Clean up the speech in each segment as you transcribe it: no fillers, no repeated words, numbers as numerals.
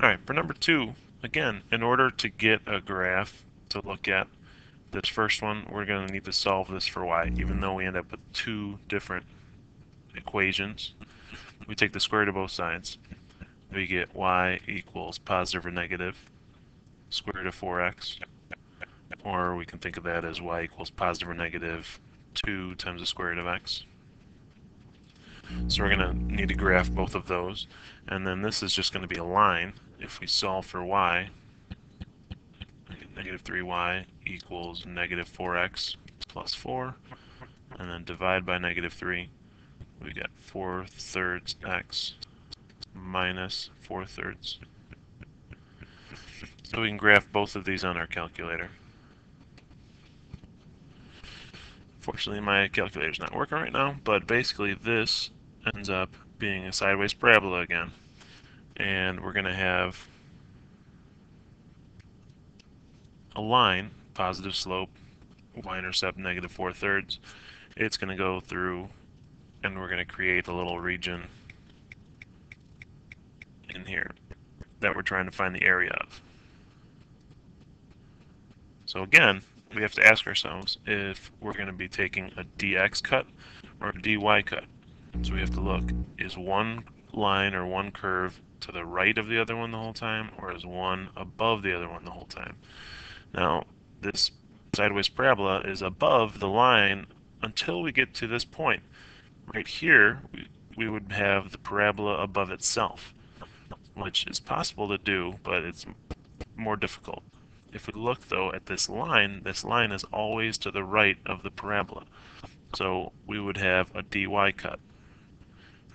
Alright, for number 2, again, in order to get a graph to look at this first one, we're going to need to solve this for y. Even though we end up with 2 different equations, we take the square root of both sides. We get y equals positive or negative square root of 4x, or we can think of that as y equals positive or negative 2 times the square root of x. So we're going to need to graph both of those, and then this is just going to be a line. If we solve for y, negative 3y equals negative 4x plus 4, and then divide by negative 3, we get 4/3 x minus 4/3. So we can graph both of these on our calculator. Fortunately, my calculator's not working right now, but basically this ends up being a sideways parabola again. And we're going to have a line, positive slope, y-intercept negative 4/3. It's going to go through, and we're going to create a little region in here that we're trying to find the area of. So again, we have to ask ourselves if we're going to be taking a dx cut or a dy cut. So we have to look, is one line or one curve to the right of the other one the whole time, or is one above the other one the whole time? Now, this sideways parabola is above the line until we get to this point. Right here, we would have the parabola above itself, which is possible to do, but it's more difficult. If we look, though, at this line is always to the right of the parabola. So we would have a dy cut.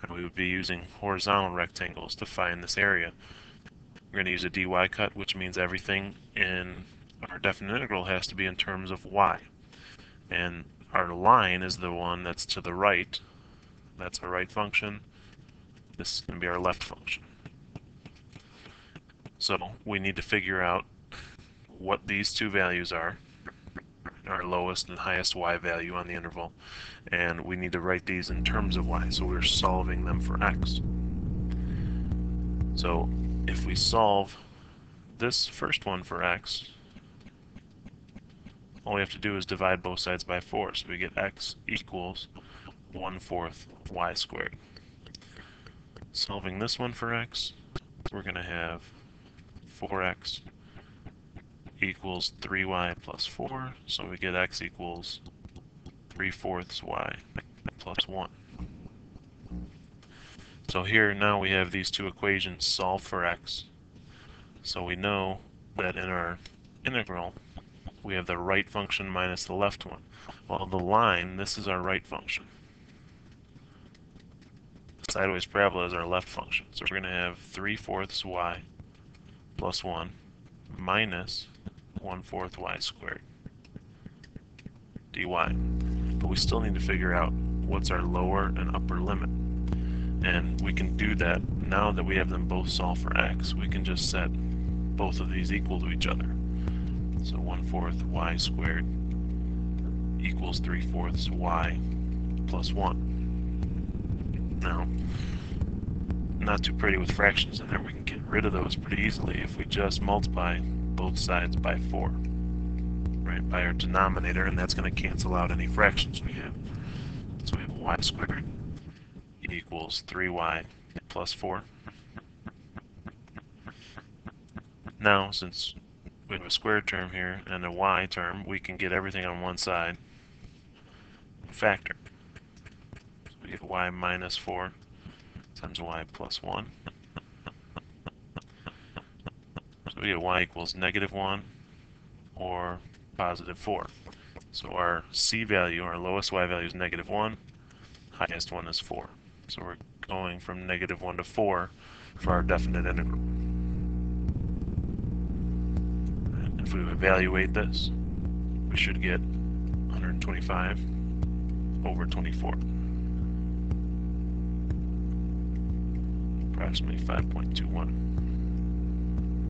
And we would be using horizontal rectangles to find this area. We're going to use a dy cut, which means everything in our definite integral has to be in terms of y. And our line is the one that's to the right. That's our right function. This is going to be our left function. So we need to figure out what these two values are, our lowest and highest y value on the interval, and we need to write these in terms of y, so we're solving them for x. So if we solve this first one for x, all we have to do is divide both sides by 4, so we get x equals 1/4 y squared. Solving this one for x, we're going to have 4x equals 3y plus 4, so we get x equals 3/4 y plus 1. So here now we have these two equations solved for x. So we know that in our integral we have the right function minus the left one. Well, the line, this is our right function. The sideways parabola is our left function. So we're going to have 3/4 y plus 1 minus 1/4 y squared dy. But we still need to figure out what's our lower and upper limit. And we can do that now that we have them both solved for x. We can just set both of these equal to each other. So 1/4 y squared equals 3/4 y plus 1. Now, not too pretty with fractions in there. We can get rid of those pretty easily if we just multiply both sides by 4, right, by our denominator, and that's going to cancel out any fractions we have. So we have y squared equals 3y plus 4. Now, since we have a squared term here and a y term, we can get everything on one side factor. So we get y minus 4 times y plus 1. So we get y equals -1 or positive 4. So our c value, our lowest y value is -1, highest one is 4. So we're going from -1 to 4 for our definite integral. And if we evaluate this, we should get 125 over 24. Approximately 5.21.